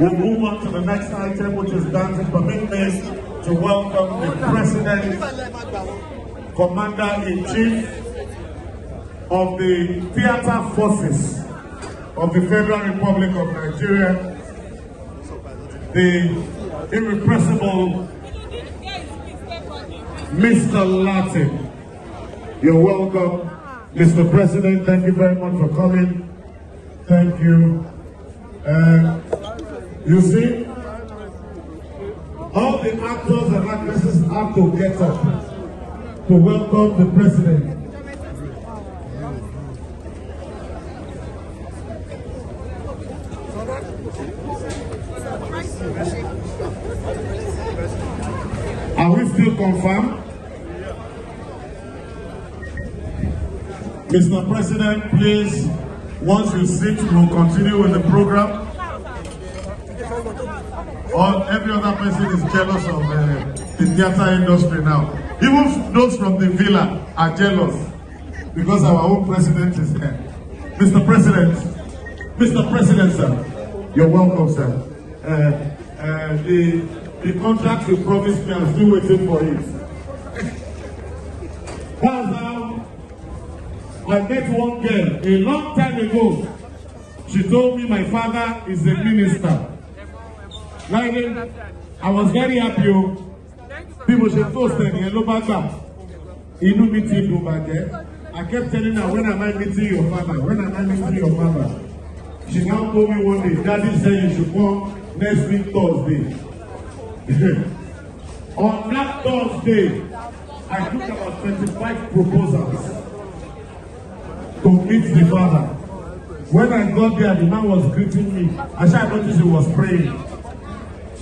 We'll move on to the next item, which is dancing. Permit me to welcome the President, Commander-in-Chief of the Theatre Forces of the Federal Republic of Nigeria, the irrepressible Mr. Latin. You're welcome, Mr. President. Thank you very much for coming. Thank you. You see, all the actors and actresses have to get up to welcome the President. Are we still confirmed? Mr. President, please, once you sit, we'll continue with the program. Or every other person is jealous of the theatre industry now. Even those from the villa are jealous because our own president is here. Mr. President, sir, you're welcome, sir. The contract you promised me, I'm still waiting for it. That's how I met one girl a long time ago. She told me my father is a minister. Like, I was very happy. People should post in yellow bagger. Inu meeting do bagger. I kept telling her, when am I meeting your father? When am I meeting your father? She now told me one day, Daddy said you should come next week Thursday. On that Thursday, I took about 25 proposals to meet the father. When I got there, the man was greeting me. I noticed he was praying.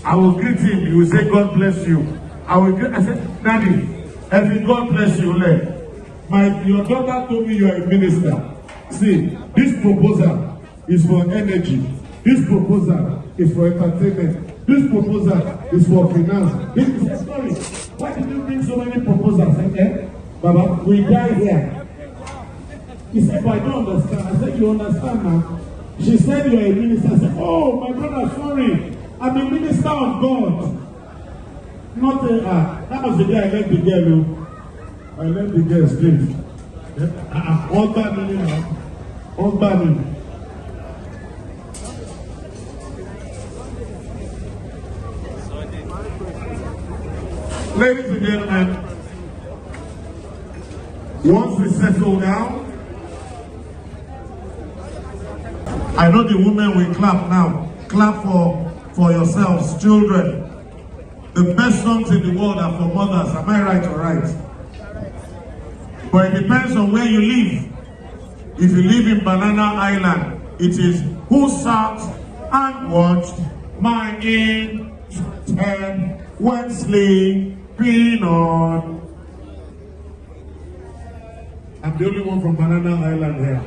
I will greet him. He will say, God bless you. I said, Daddy, every God bless you. Your daughter told me you are a minister. See, this proposal is for energy. This proposal is for entertainment. This proposal is for finance. This is a story. Why did you bring so many proposals? Okay? Baba, we die here. He said, but I don't understand. I said, you understand now? She said, you're a minister. I said, oh, my brother, sorry. I'm a minister of God. Not a, that was the day I left the girl. I left the girl straight. All bad now. All bad. Ladies and gentlemen, once we settle down, I know the women will clap now. Clap for yourselves, children. The best songs in the world are for mothers. Am I right or right? But it depends on where you live. If you live in Banana Island, it is who sat and watched my intern when sleeping on. I'm the only one from Banana Island here.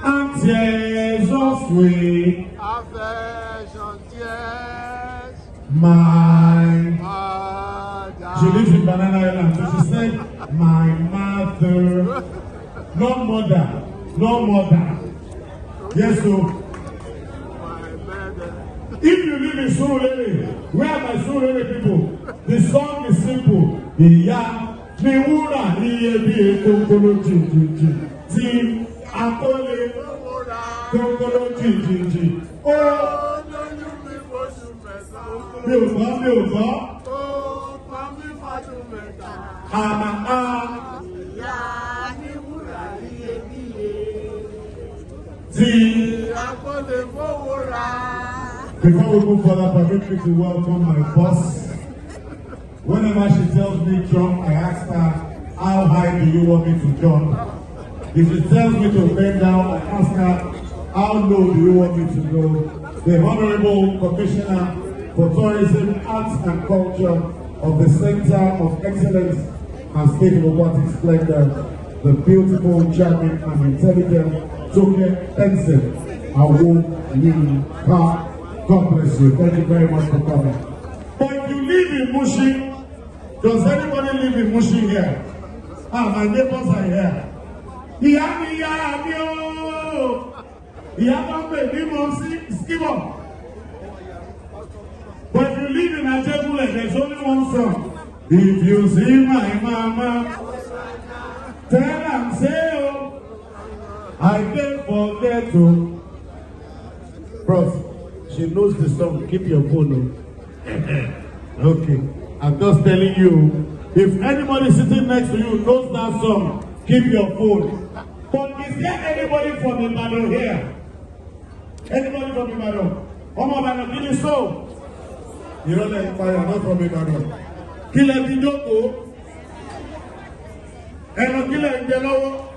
And tears of sweet affection, tears. My mother. She lives in Banana Island, so she said, my mother. No mother. No mother. Yes, so. If you live in Surulere, where are my Surulere people? The song is simple. Iya mi wúrà iyebiye kókóró jìnjìnjì tí akọ́lé kókóró jìnjìnjì. Ó lóyún mi fóṣù mẹ́ta. Mi ò gbọ́. Ó pa mí fájú mẹ́ta. Ìyá mi wúrà iyebiye tí akọ́lé fowó rà. Before we move further, permit me to welcome my boss. Whenever she tells me jump, I ask her, how high do you want me to jump? If she tells me to bend down, I ask her, how low do you want me to go? The Honorable Commissioner for Tourism, Arts and Culture of the Center of Excellence and State of Aquatic Splendor, the beautiful, charming, and intelligent Toke Ensign, Awo Yin Ka. God bless you. Thank you very much for coming. But if you live in Mushi, does anybody live in Mushi here? My neighbors are here. Ìyá mi o. Ìyá tó ń pè ní mo sí skimọ̀. live in Ajebule, there's only one song. If you see my mama, tell am say oh, I can't forget to. Prof, she knows the song. Keep your phone. Okay, I'm just telling you. If anybody sitting next to you knows that song, keep your phone. But is there anybody from Ibadan here? Anybody from Ibadan? Ibadan, give me so. You don't let fire, not from Ibadan. Kill a video. And a killer in yellow.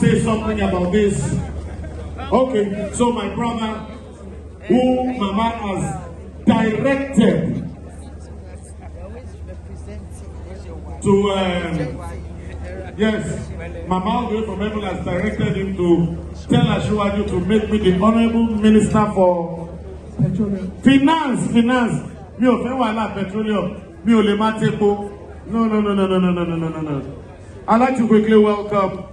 Say something about this. Okay, so my brother, who Mama has directed to, yes, Mama from heaven has directed him to tell Ashwaju to make me the honorable minister for finance. Me ò fẹ́ wàhálà petroleum. Me ò lè má tepo. No. I'd like to quickly welcome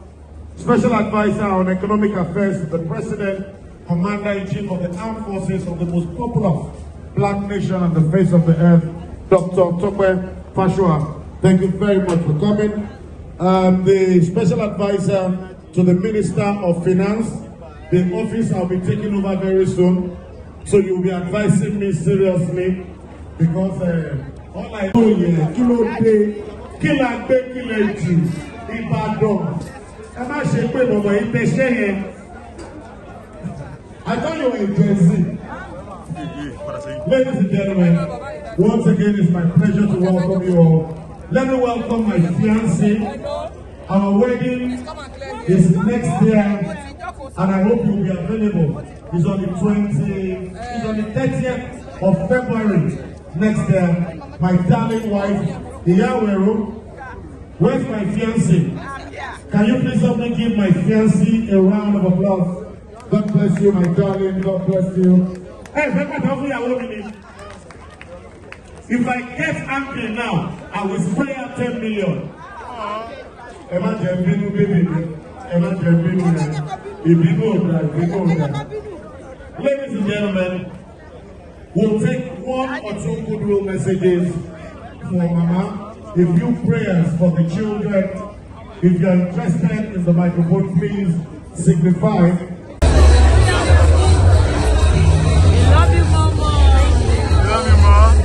Special Advisor on Economic Affairs, the President, Commander-in-Chief of the Armed Forces of the most popular black nation on the face of the earth, Dr. Tope Fashua. Thank you very much for coming. The Special Advisor to the Minister of Finance, the office I'll be taking over very soon. So you'll be advising me seriously because all I know here, kilo Ibadan. I thought you were in Gen Z. Ladies and gentlemen, once again it's my pleasure to welcome you all. Let me welcome my fiancé. Our wedding is next year, and I hope you'll be available. It's on the 30th of February next year. My darling wife, Iyawero. Where's my fiancé? Can you please help me give my fiancé a round of applause? God bless you, my darling. God bless you. Hey, if I get angry now, I will spray out 10 million. Ladies and gentlemen, we'll take one or two goodwill messages for Mama. A few prayers for the children. If you are interested in the microphone, please signify. Love you, Mama. Love you, Mom.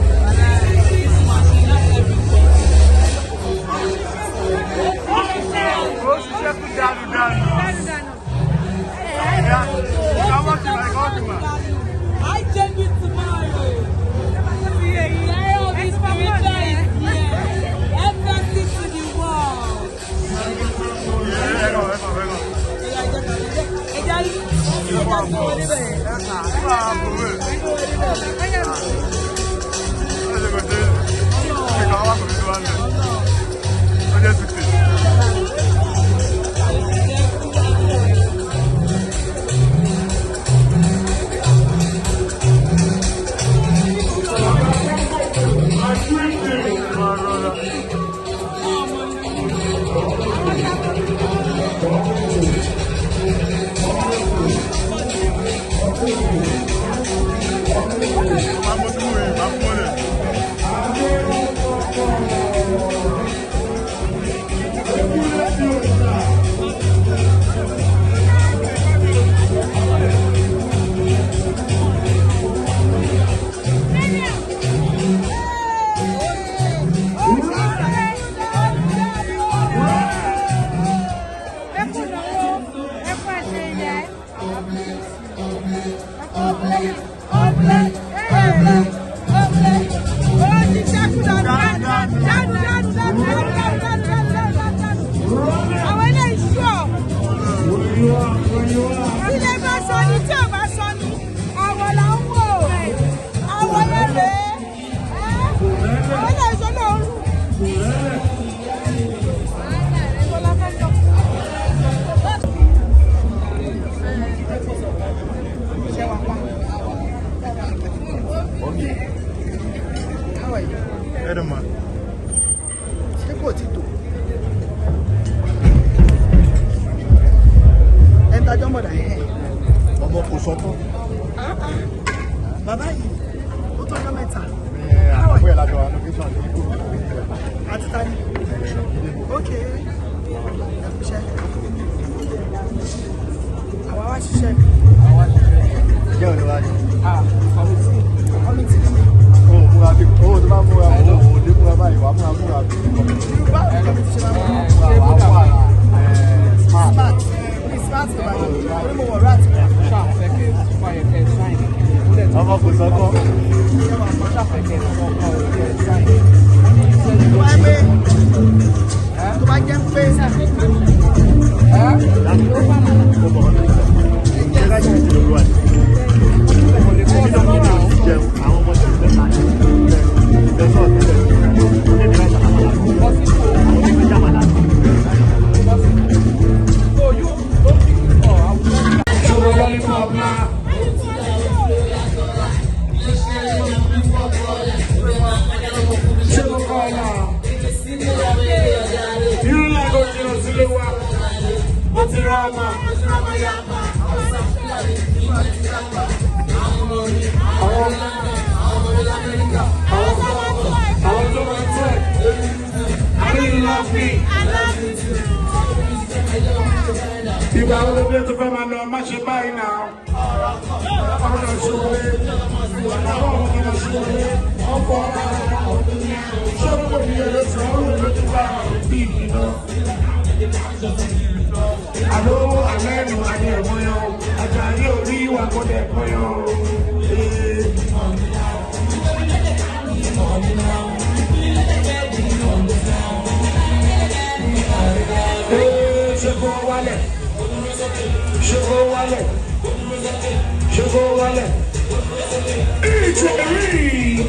I take it tomorrow. Everything to the world. tájọ́ mọ̀dà yẹn. Ọmọ kò sọ́kọ́. Bàbá yìí, ó tọ́jọ́ mẹ́ta. Àbúrò ẹ̀ lájọ annotation ní ìlú. Àti tani? Ok. Ẹ fi ṣẹ́. Àwa wá ṣiṣẹ́. Jẹ́ òní wájú. Kọ́mìtì ni mi. Owó múra bí owó tó bá múra owó ní múra báyìí wà múra bí kọ́mìtì. Báwo ni kọ́mìtì ṣe máa ń mú? Wà wà Smart. Bí smart ló bá yẹ. Orí mo wọ̀ rat. ọmọ kò sọ́kọ́. Tó bá jẹ́ pé ìgbà wo ló dé tó fẹ́ máa lọ má ṣe báyìí náà ọmọ náà ṣòwòlé àwọn ọmọ náà ṣòwòlé ọkọ̀ ṣọ́kọ̀ ní ẹ̀rọ tí wọ́n lò lójú bá bí ìgbìnà àlọ́ àlẹ́nu àdé ẹ̀mọ́yọ́ àjà ayé orí ìwà kọ́dẹ̀ ẹ̀kọ́yọ́ ṣe kó wálẹ̀. Sugar wallet, sugar wallet. It's a read.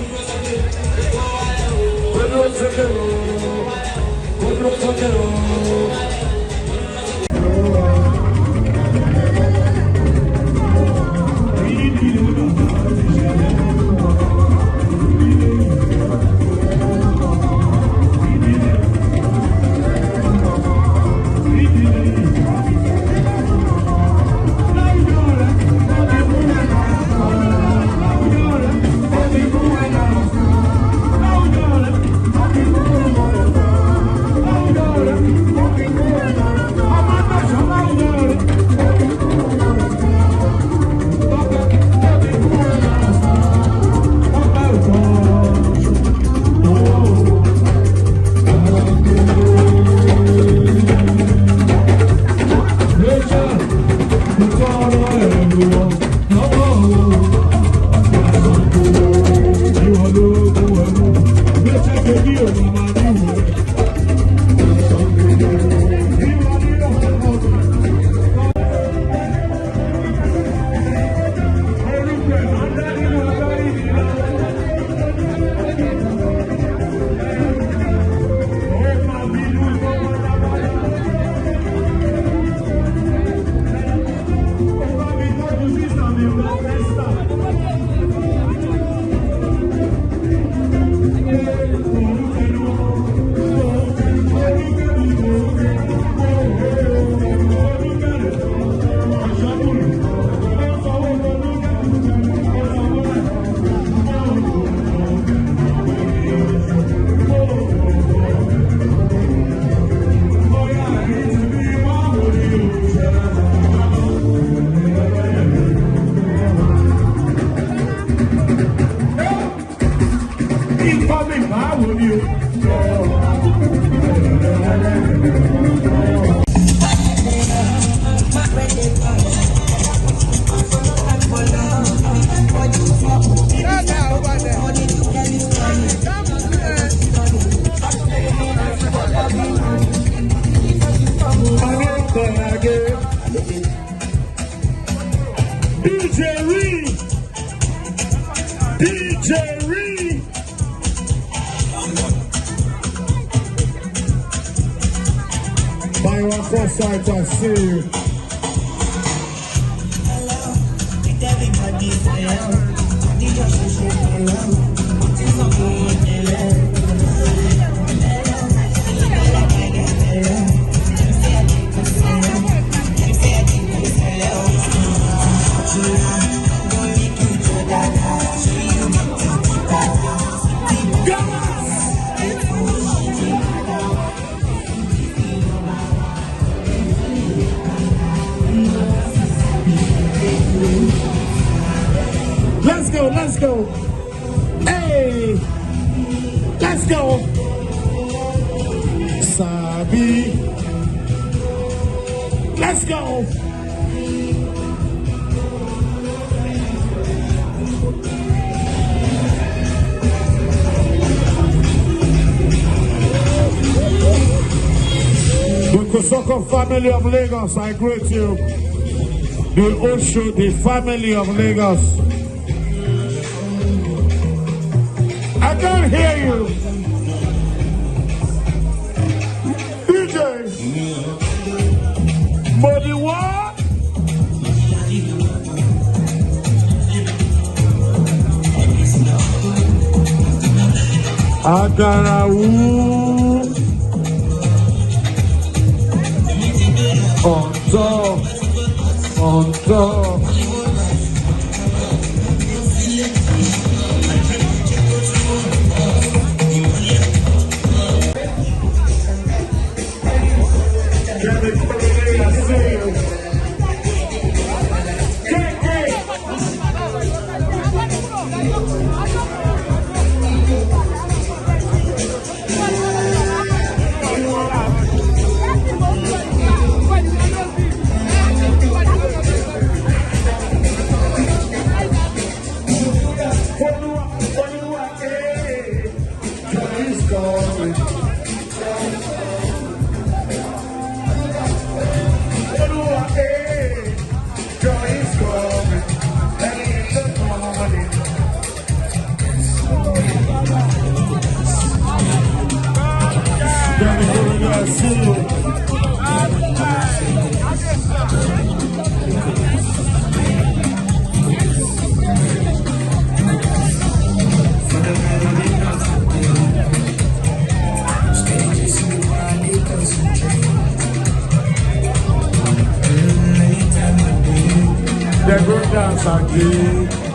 Sight I see. Let's go. Hey, let's go. Sabi. Let's go. The Kosoko family of Lagos, I greet you. The Osho, the family of Lagos. I can't hear you. DJ. Body what? Agarawu. On top. On top. They're going dance again.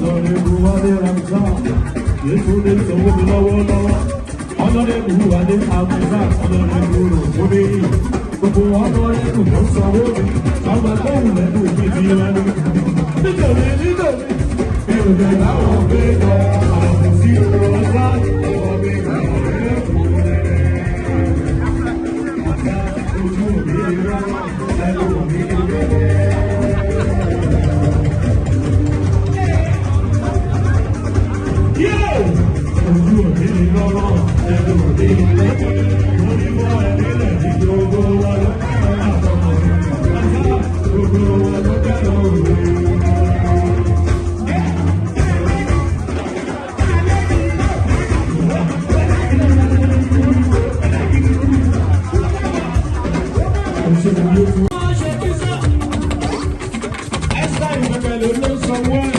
Honorable Wale Ramza, Yetunde Sanwo-Olu lọ́wọ́lọ́wọ́. Honorable Wale Ramza, Honorable Obi. Gbogbo honorable tó sanwó mi, àwọn akọ́wù lẹ́nu ìdí lẹ́nu. Nítorí èrò lè láwọn gbé lọ, àwọn sí ọ̀gá ọ̀gbẹ́ ojú òbí rárá, ẹnu òbí rárá. Ojú òbí ni lọ́rọ̀, ẹnu òbí ni lọ́rọ̀. Wọ́n ní wọ́n ẹ̀dílẹ̀ ní gbogbo wa ló kẹ́rọ̀ àtọ̀mọ̀. Gbogbo wa ló kẹ́rọ̀ òwe. Ẹ̀sán ìgbẹ́kẹ̀lé ló sọ wọ́n.